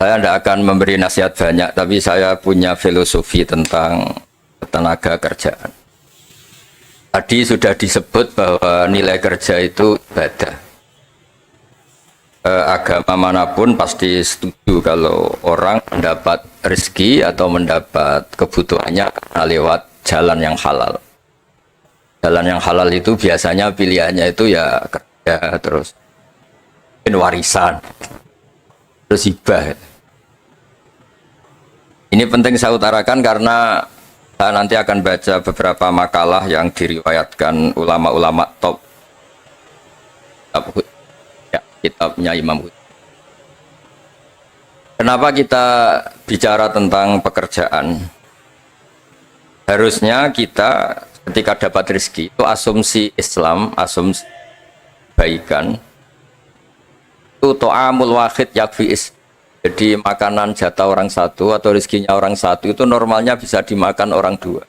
Saya tidak akan memberi nasihat banyak, tapi saya punya filosofi tentang tenaga kerjaan. Tadi sudah disebut bahwa nilai kerja itu ibadah. Agama manapun pasti setuju kalau orang mendapat rezeki atau mendapat kebutuhannya karena lewat jalan yang halal. Jalan yang halal itu biasanya pilihannya itu ya kerja, terus warisan, terus hibah. Ini penting saya utarakan karena saya nanti akan baca beberapa makalah yang diriwayatkan ulama-ulama top kitabnya Imam Hud. Kenapa kita bicara tentang pekerjaan? Harusnya kita ketika dapat rezeki itu asumsi Islam, asumsi kebaikan itu to'amul wahid yakfi is. Jadi makanan jatah orang satu atau rezekinya orang satu itu normalnya bisa dimakan orang dua.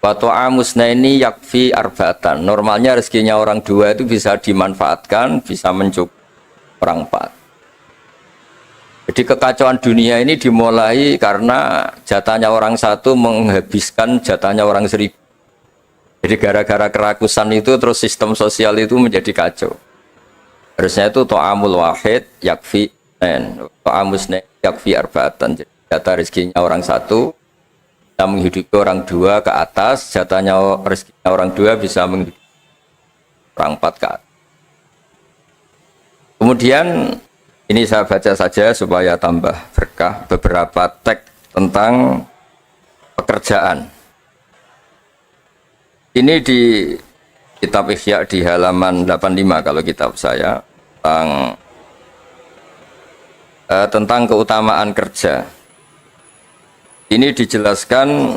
Wa to'amusnaini yakfi arba'atan. Normalnya rezekinya orang dua itu bisa dimanfaatkan, bisa mencukupi orang empat. Jadi kekacauan dunia ini dimulai karena jatahnya orang satu menghabiskan jatahnya orang seribu. Jadi gara-gara kerakusan itu terus sistem sosial itu menjadi kacau. Harusnya itu to'amul wahid yakfi to'amusnaini yakfi arba'atan. Jadi jatah rezekinya orang satu bisa menghidupi orang dua ke atas, jatahnya rezekinya orang dua bisa menghidupi orang empat ke atas. Kemudian ini saya baca saja supaya tambah berkah beberapa teks tentang pekerjaan. Ini di kitab Ihya di halaman 85 kalau kitab saya tentang keutamaan kerja. Ini dijelaskan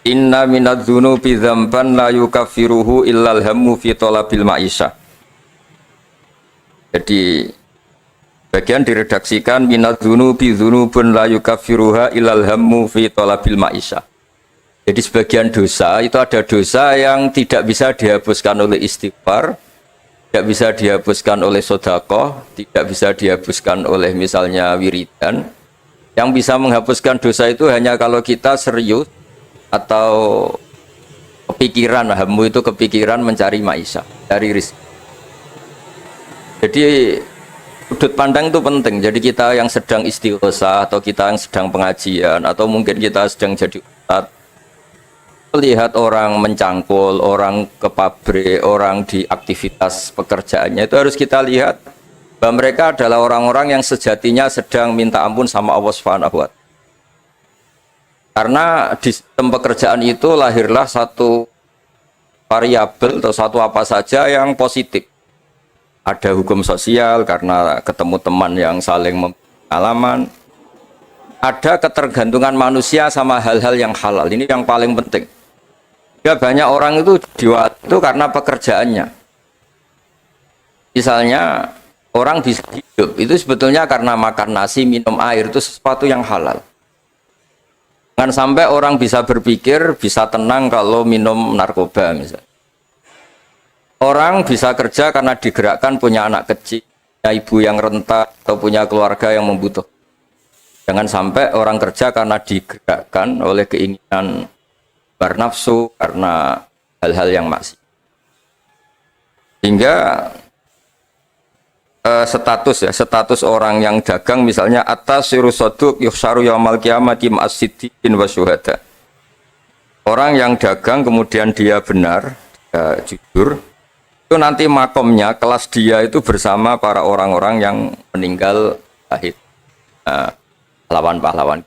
inna minadz-dzunubi dzamban la yukaffiruhu illal hammu fi talabil ma'isyah. Jadi bagian diredaksikan minadz-dzunubi dzunubun la yukaffiruha illal hammu fi talabil ma'isyah. Jadi sebagian dosa itu ada dosa yang tidak bisa dihapuskan oleh istighfar, tidak bisa dihapuskan oleh sedekah, tidak bisa dihapuskan oleh misalnya wiridan. Yang bisa menghapuskan dosa itu hanya kalau kita serius atau kepikiran, hammu itu kepikiran mencari maisha, cari rezeki. Jadi sudut pandang itu penting. Jadi kita yang sedang istighosah atau kita yang sedang pengajian atau mungkin kita sedang jadi ustadz, melihat orang mencangkul, orang ke pabrik, orang di aktivitas pekerjaannya itu harus kita lihat bahwa mereka adalah orang-orang yang sejatinya sedang minta ampun sama Allah Subhanahu wa Ta'ala. Karena di sistem pekerjaan itu lahirlah satu variabel atau satu apa saja yang positif. Ada hukum sosial karena ketemu teman yang saling pengalaman. Ada ketergantungan manusia sama hal-hal yang halal. Ini yang paling penting. Ya, banyak orang itu itu karena pekerjaannya. Misalnya orang bisa hidup itu sebetulnya karena makan nasi, minum air itu sesuatu yang halal. Jangan sampai orang bisa berpikir, bisa tenang kalau minum narkoba misalnya. Orang bisa kerja karena digerakkan punya anak kecil, punya ibu yang renta atau punya keluarga yang membutuhkan. Jangan sampai orang kerja karena digerakkan oleh keinginan bernafsu karena hal-hal yang maksiat. Hingga status orang yang dagang misalnya atas sirusoduk yuhsaru yaumal qiyamati ma'as-siddiqin wa syuhada. Orang yang dagang kemudian dia benar, dia jujur, itu nanti makomnya kelas dia itu bersama para orang-orang yang meninggal syahid, pahlawan-pahlawan.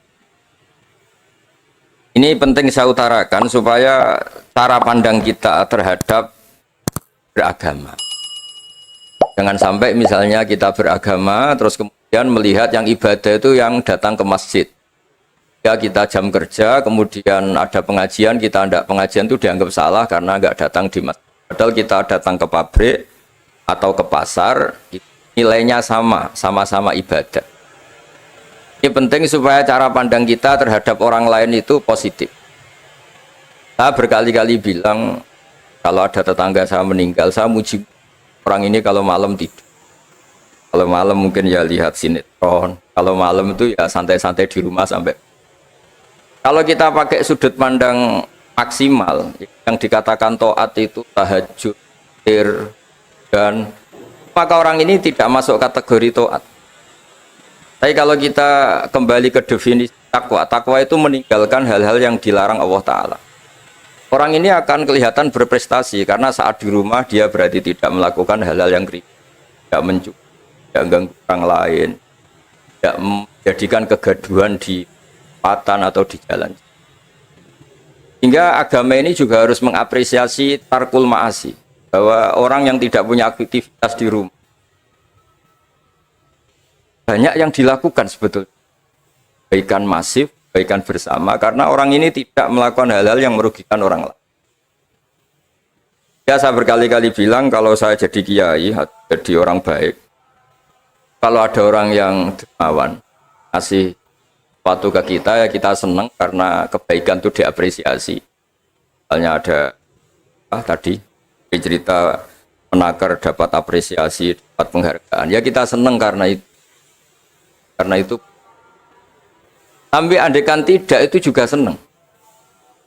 Ini penting saya utarakan supaya cara pandang kita terhadap beragama. Jangan sampai misalnya kita beragama terus kemudian melihat yang ibadah itu yang datang ke masjid. Ya kita jam kerja kemudian ada pengajian, kita tidak pengajian itu dianggap salah karena nggak datang di masjid. Padahal kita datang ke pabrik atau ke pasar, nilainya sama-sama ibadah. Ini penting supaya cara pandang kita terhadap orang lain itu positif. Saya berkali-kali bilang kalau ada tetangga saya meninggal, saya muji orang ini kalau malam tidur. Kalau malam mungkin ya lihat sinetron. Kalau malam itu ya santai-santai di rumah sampai. Kalau kita pakai sudut pandang maksimal, yang dikatakan taat itu tahajud, dan maka orang ini tidak masuk kategori taat. Tapi kalau kita kembali ke definisi takwa, takwa itu meninggalkan hal-hal yang dilarang Allah Ta'ala. Orang ini akan kelihatan berprestasi karena saat di rumah dia berarti tidak melakukan hal-hal yang kritis, tidak mencuri, tidak mengganggu orang lain, tidak menjadikan kegaduhan di patan atau di jalan. Hingga agama ini juga harus mengapresiasi tarkul ma'asi, bahwa orang yang tidak punya aktivitas di rumah banyak yang dilakukan sebetulnya, kebaikan masif, kebaikan bersama, karena orang ini tidak melakukan hal-hal yang merugikan orang lain. Ya, saya berkali-kali bilang kalau saya jadi kiai, jadi orang baik, kalau ada orang yang dermawan kasih sesuatu ke kita, ya kita senang karena kebaikan itu diapresiasi. Misalnya ada tadi cerita menakar dapat apresiasi, dapat penghargaan, ya kita senang karena itu. Karena itu, sampai andekan tidak itu juga senang.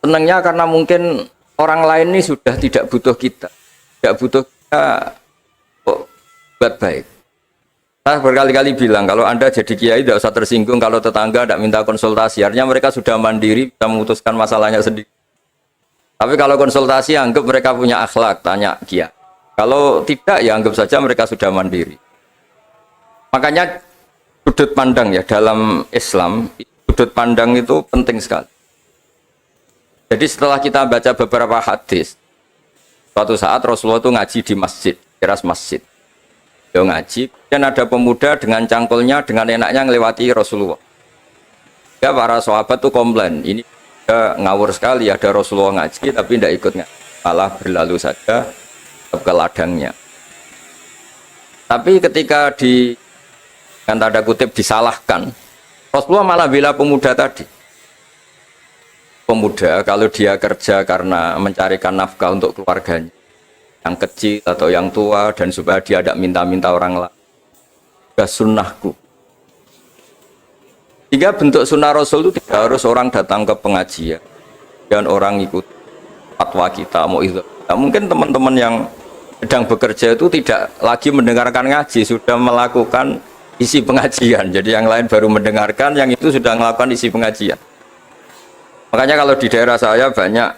Senangnya karena mungkin orang lain ini sudah tidak butuh kita, tidak butuh kita buat baik. Saya berkali-kali bilang kalau Anda jadi kiai tidak usah tersinggung kalau tetangga tidak minta konsultasi. Artinya mereka sudah mandiri, bisa memutuskan masalahnya sendiri. Tapi kalau konsultasi anggap mereka punya akhlak, tanya kiai. Kalau tidak ya anggap saja mereka sudah mandiri. Makanya sudut pandang ya dalam Islam, sudut pandang itu penting sekali. Jadi setelah kita baca beberapa hadis, suatu saat Rasulullah itu ngaji di masjid, teras masjid. Dia ngaji, dan ada pemuda dengan cangkulnya, dengan enaknya melewati Rasulullah. Ya para sahabat tuh komplain, ini ngawur sekali, ada Rasulullah ngaji tapi tidak ikut ngaji, malah berlalu saja ke ladangnya. Tapi ketika dengan tanda kutip disalahkan, Rasulullah malah bela pemuda tadi. Pemuda kalau dia kerja karena mencarikan nafkah untuk keluarganya, yang kecil atau yang tua, dan supaya dia tidak minta-minta orang lain, sudah sunnahku. Hingga bentuk sunnah Rasul itu tidak harus orang datang ke pengajian dan orang ikut fatwa kita, mau itu. Nah, mungkin teman-teman yang sedang bekerja itu tidak lagi mendengarkan ngaji, sudah melakukan isi pengajian. Jadi yang lain baru mendengarkan, yang itu sudah melakukan isi pengajian. Makanya kalau di daerah saya banyak,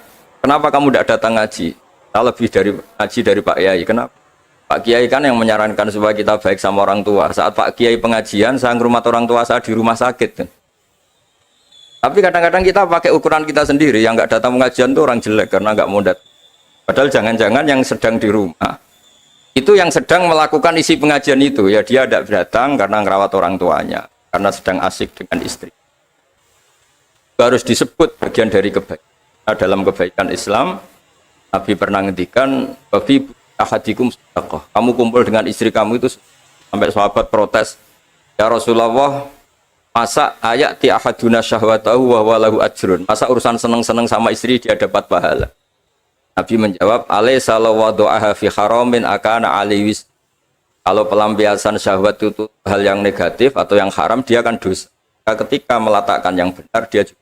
kenapa kamu tidak datang ngaji? Saya lebih dari ngaji dari Pak Kiai. Kenapa? Pak Kiai kan yang menyarankan supaya kita baik sama orang tua. Saat Pak Kiai pengajian, saya ngurmat orang tua saya di rumah sakit. Tapi kadang-kadang kita pakai ukuran kita sendiri, yang nggak datang pengajian itu orang jelek karena nggak mau datang. Padahal jangan-jangan yang sedang di rumah itu yang sedang melakukan isi pengajian itu, ya dia tidak datang karena ngerawat orang tuanya, karena sedang asik dengan istri. Itu harus disebut bagian dari kebaikan. Nah, dalam kebaikan Islam, Nabi pernah ngendikan, "Babi ahadikum sedekah." Kamu kumpul dengan istri kamu itu, sampai sahabat protes, "Ya Rasulullah, masa ayati ahaduna syahwatahu wa walahu ajrun?" Masa urusan seneng-seneng sama istri dia dapat pahala? Nabi menjawab, "Alaysa law wada'aha fi haramin akana aliwis." Kalau pelampiasan syahwat itu hal yang negatif atau yang haram, dia akan dosa. Ketika meletakkan yang benar, dia juga.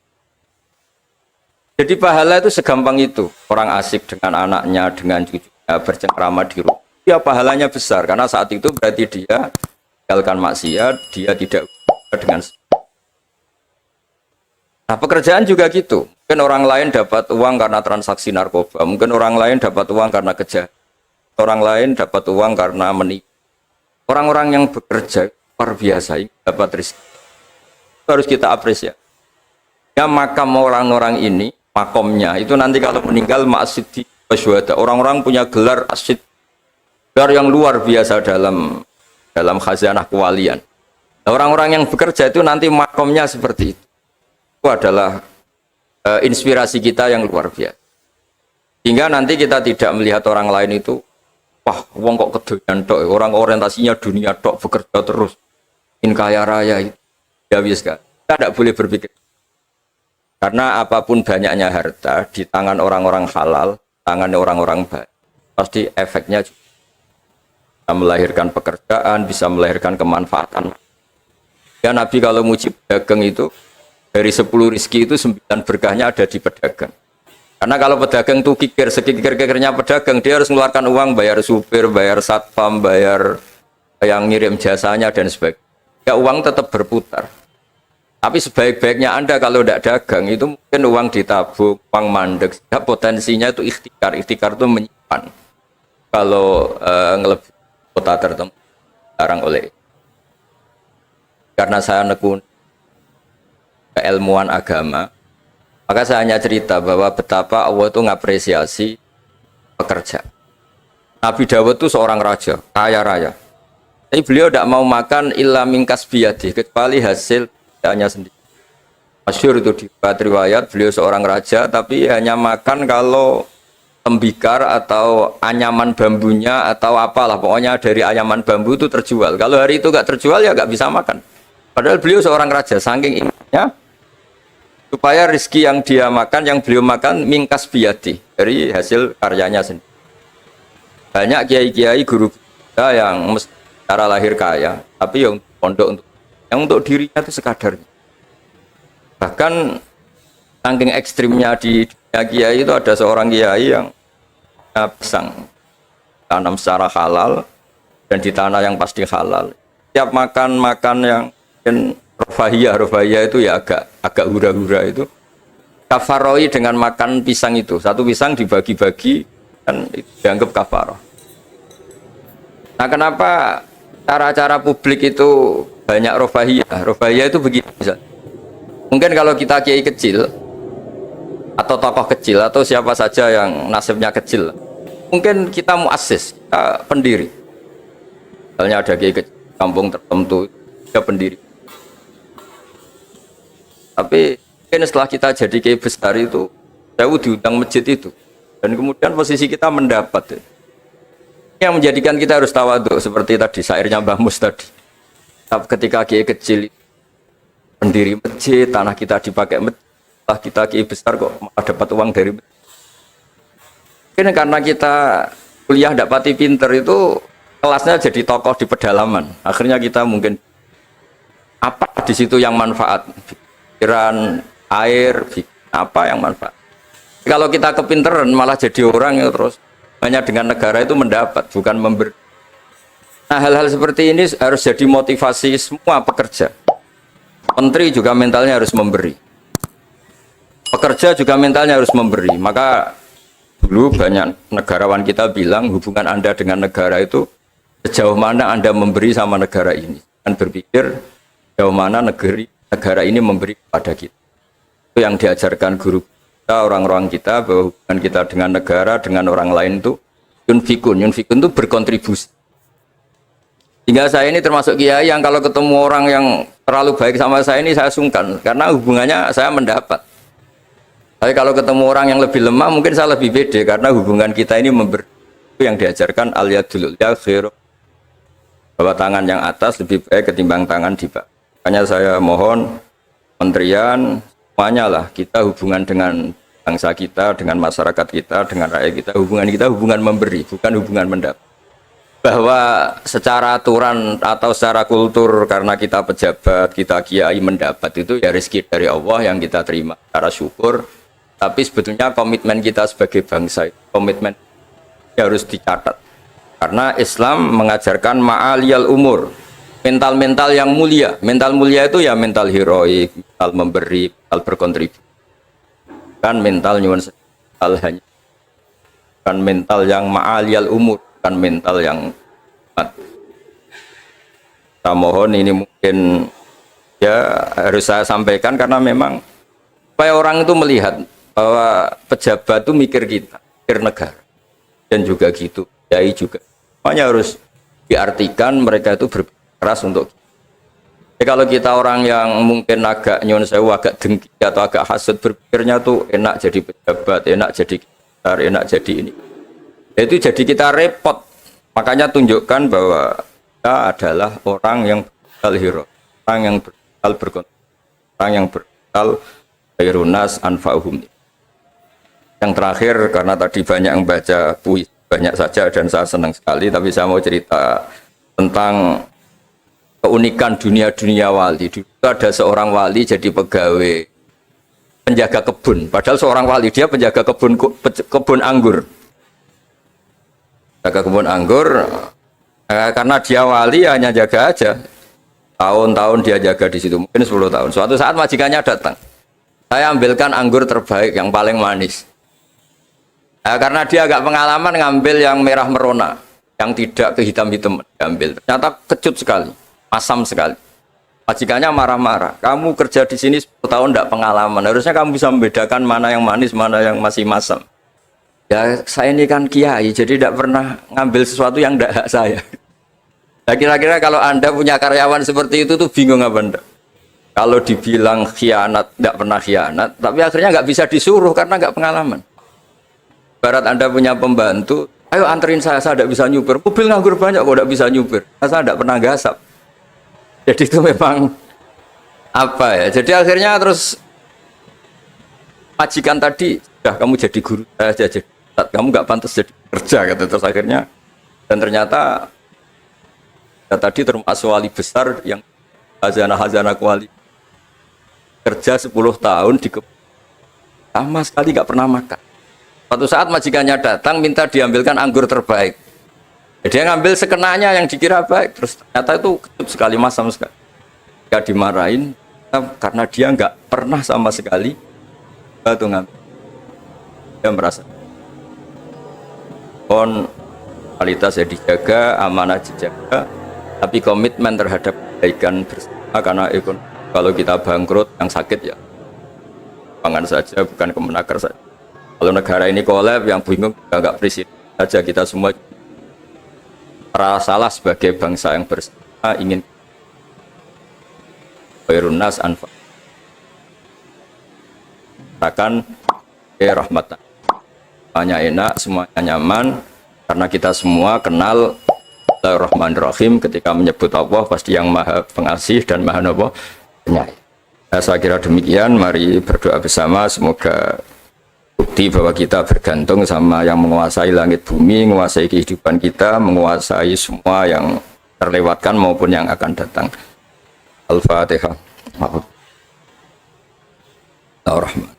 Jadi pahala itu segampang itu. Orang asik dengan anaknya, dengan cucunya, bercengkrama di rumah, ya pahalanya besar. Karena saat itu berarti dia tinggalkan maksiat, dia tidak dengan. Nah, pekerjaan juga gitu. Mungkin orang lain dapat uang karena transaksi narkoba, mungkin orang lain dapat uang karena kejahatan, orang lain dapat uang karena menipu. Orang-orang yang bekerja luar biasa dapat rezeki. Harus kita apresiasi. Ya, makam orang-orang ini, makomnya itu nanti kalau meninggal ma'asiddi wasyuhada. Orang-orang punya gelar asid, gelar yang luar biasa dalam khazanah kewalian. Nah, orang-orang yang bekerja itu nanti makomnya seperti itu. Itu adalah inspirasi kita yang luar biasa. Hingga nanti kita tidak melihat orang lain itu, wah, wong kok kedoyan tok, orang orientasinya dunia tok, bekerja terus, ingin kaya raya itu. Ya wis kan. Kita tidak boleh berpikir. Karena apapun banyaknya harta di tangan orang-orang halal, tangan orang-orang baik, pasti efeknya juga. bisa melahirkan pekerjaan, bisa melahirkan kemanfaatan. Ya Nabi kalau muji pedagang itu dari 10 rizki itu 9 berkahnya ada di pedagang. Karena kalau pedagang itu kikir, sekikir-kikirnya pedagang, dia harus mengeluarkan uang, bayar supir, bayar satpam, bayar yang ngirim jasanya dan sebagainya. Ya uang tetap berputar. Tapi sebaik-baiknya Anda kalau tidak dagang itu mungkin uang ditabung, uang mandek. Ya, potensinya itu ikhtikar. Ikhtikar itu menyimpan. Kalau ngelebihi kota tertentu, larang oleh. Karena saya nekun keilmuan agama, maka saya hanya cerita bahwa betapa Allah itu ngapresiasi pekerja. Nabi Dawud itu seorang raja, kaya raya. Tapi beliau tidak mau makan illa mingkas biyadi, kecuali hasil kerjanya sendiri. Masyhur itu di riwayat, beliau seorang raja, tapi hanya makan kalau tembikar atau anyaman bambunya atau apalah, pokoknya dari anyaman bambu itu terjual. Kalau hari itu nggak terjual ya nggak bisa makan. Padahal beliau seorang raja, saking inginnya supaya rezeki yang dia makan, yang beliau makan mingkas biyadi, dari hasil karyanya sendiri. Banyak kiai-kiai guru kita yang secara lahir kaya, tapi yang pondok untuk dirinya itu sekadarnya. Bahkan saking ekstrimnya di dunia kiai itu ada seorang kiai yang pisang tanam secara halal dan di tanah yang pasti halal. Tiap makan yang rofahiyah itu ya agak hura-hura itu kafaroi dengan makan pisang itu, satu pisang dibagi-bagi dan itu dianggap kafaroh. Nah kenapa cara-cara publik itu banyak rofahiyah itu begitu misalnya. Mungkin kalau kita kiai kecil atau tokoh kecil atau siapa saja yang nasibnya kecil, mungkin kita muassis, kita pendiri. Misalnya ada kiai kecil kampung tertentu, dia pendiri. Tapi mungkin setelah kita jadi kiai besar itu, saya diundang masjid itu, dan kemudian posisi kita mendapat. Yang menjadikan kita harus tawadhu seperti tadi syairnya Mbah Mus tadi. Ketika kiai kecil pendiri masjid, tanah kita dipakai masjid, setelah kita kiai besar kok malah dapat uang dari masjid. Mungkin karena kita kuliah dapati pinter itu kelasnya jadi tokoh di pedalaman. Akhirnya kita mungkin apa di situ yang manfaat? Pikiran, air, apa yang manfaat. Kalau kita kepinteran malah jadi orang yang terus hanya dengan negara itu mendapat, bukan memberi. Nah hal-hal seperti ini harus jadi motivasi semua pekerja. Menteri juga mentalnya harus memberi. Pekerja juga mentalnya harus memberi. Maka dulu banyak negarawan kita bilang hubungan Anda dengan negara itu sejauh mana Anda memberi sama negara ini. Dan berpikir sejauh mana negara ini memberi kepada kita. Itu yang diajarkan guru kita, orang-orang kita, bahwa hubungan kita dengan negara, dengan orang lain itu yunfikun itu berkontribusi. Hingga saya ini termasuk kiai yang kalau ketemu orang yang terlalu baik sama saya ini saya sungkan, karena hubungannya saya mendapat. Tapi kalau ketemu orang yang lebih lemah mungkin saya lebih pede, karena hubungan kita ini memberi. Itu yang diajarkan al-yadul ulya khairu, bahwa tangan yang atas lebih baik ketimbang tangan di bawah. Makanya saya mohon menterian semuanya lah, kita hubungan dengan bangsa kita, dengan masyarakat kita, dengan rakyat kita, hubungan memberi, bukan hubungan mendapat. Bahwa secara aturan atau secara kultur karena kita pejabat, kita kiai mendapat itu ya rezeki dari Allah yang kita terima secara syukur. Tapi sebetulnya komitmen kita sebagai bangsa, komitmen harus dicatat. Karena Islam mengajarkan ma'aliyal umur, mental-mental yang mulia. Mental mulia itu ya mental heroik, mental memberi, mental berkontribusi. Kan mental nyuwun hanya kan mental yang ma'aliyal umur, kan mental yang saya mohon ini mungkin ya harus saya sampaikan karena memang supaya orang itu melihat bahwa pejabat itu mikir kita, mikir negara, dan juga gitu, kiai juga semuanya harus diartikan mereka itu berkeras untuk kita. Kalau kita orang yang mungkin agak nyun sewu, agak dengki atau agak hasut, berpikirnya tuh enak jadi pejabat, enak jadi besar, enak jadi ini, itu jadi kita repot. Makanya tunjukkan bahwa kita adalah orang yang berbekal hero, orang yang berbekal berkontribusi, orang yang berbekal khairunas anfa'uhum. Yang terakhir, karena tadi banyak yang baca puisi banyak saja dan saya senang sekali, tapi saya mau cerita tentang keunikan dunia wali. Dulu ada seorang wali jadi pegawai penjaga kebun, padahal seorang wali dia penjaga kebun anggur. Jaga kebun anggur karena dia wali hanya jaga aja. Tahun-tahun dia jaga di situ, mungkin 10 tahun. Suatu saat majikannya datang. Saya ambilkan anggur terbaik yang paling manis. Karena dia agak pengalaman ngambil yang merah merona, yang tidak kehitam-hitam diambil. Ternyata kecut sekali, masam sekali. Majikannya marah-marah. Kamu kerja di sini 10 tahun tidak pengalaman. Harusnya kamu bisa membedakan mana yang manis, mana yang masih masam. Ya saya ini kan kiai, jadi tidak pernah ngambil sesuatu yang tidak hak saya. Nah, kira-kira kalau Anda punya karyawan seperti itu tuh bingung apa enggak? Kalau dibilang khianat, tidak pernah khianat, tapi akhirnya nggak bisa disuruh karena nggak pengalaman. Barat Anda punya pembantu, ayo anterin saya tidak bisa nyupir. Mobil nganggur banyak kok tidak bisa nyupir. Saya tidak pernah gasap. Jadi itu memang apa ya? Jadi akhirnya terus majikan tadi, sudah kamu jadi guru saya jadi. Kamu nggak pantas jadi kerja gitu. Terus akhirnya dan ternyata ya, tadi termasuk wali besar yang hazanah wali kerja 10 tahun di kebun sama sekali nggak pernah makan. Suatu saat majikannya datang minta diambilkan anggur terbaik. Dia ngambil sekenanya yang dikira baik, terus ternyata itu kecut sekali, masam sekali. Dia dimarahin karena dia nggak pernah sama sekali batu ngambil. Dia merasa kualitas ya dijaga, amanah dijaga, tapi komitmen terhadap kebaikan bersama. Karena kalau kita bangkrut yang sakit ya pangan saja, bukan kemenaker saja. Kalau negara ini kolab yang bingung nggak presiden saja, kita semua salah sebagai bangsa yang bersama ingin khairun-nas anfa akan rahmatan, semuanya enak, semuanya nyaman karena kita semua kenal Bismillahirrahmanirrahim. Ketika menyebut Allah pasti yang maha pengasih dan maha penyayang. Saya kira demikian, mari berdoa bersama semoga bukti bahwa kita bergantung sama yang menguasai langit bumi, menguasai kehidupan kita, menguasai semua yang terlewatkan maupun yang akan datang. Al-Fatihah. Ar-Rahman.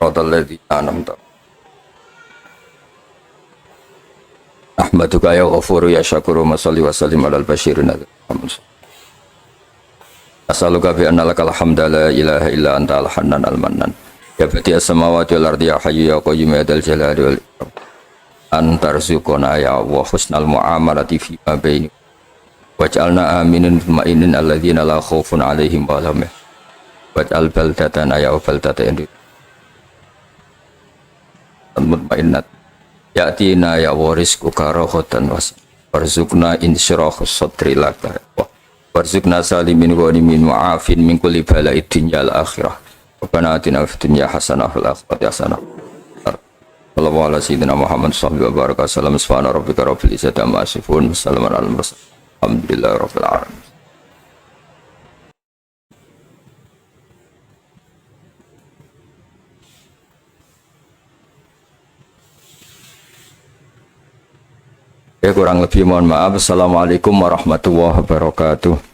Radalladzi anamta. Ahmaduka ya ghafuru ya syakuru masalli wa sallim alal basyirin as'aluka bi anna lakal hamda la ilaha illa anta al-hannan al-mannan ya badi'as samawati wal ardi ya hayyu ya qayyum ya dzal jalali wal ikram antarzuqna ya wa husnal muamalati fi ma baini waj'alna aminin mutmainin alladzina la khaufun 'alaihim wa lahum waj'al baldatana ya baldatan mutmainnat ya'tina ya warisku karahotan warzuqna insyirahus sadri laka warzuqna salimin ghanimin wa'afin min kulli bala'id dunya al akhirah rabbana atina fid dunya hasanah wal akhirati hasanah sallallahu ala sayyidina Muhammad sallallahu alaihi wa sallam subhana rabbika rabbil izzati amma yasifun salamun alal mursalin alhamdulillahi rabbil alamin. Ya kurang lebih mohon maaf. Assalamualaikum warahmatullahi wabarakatuh.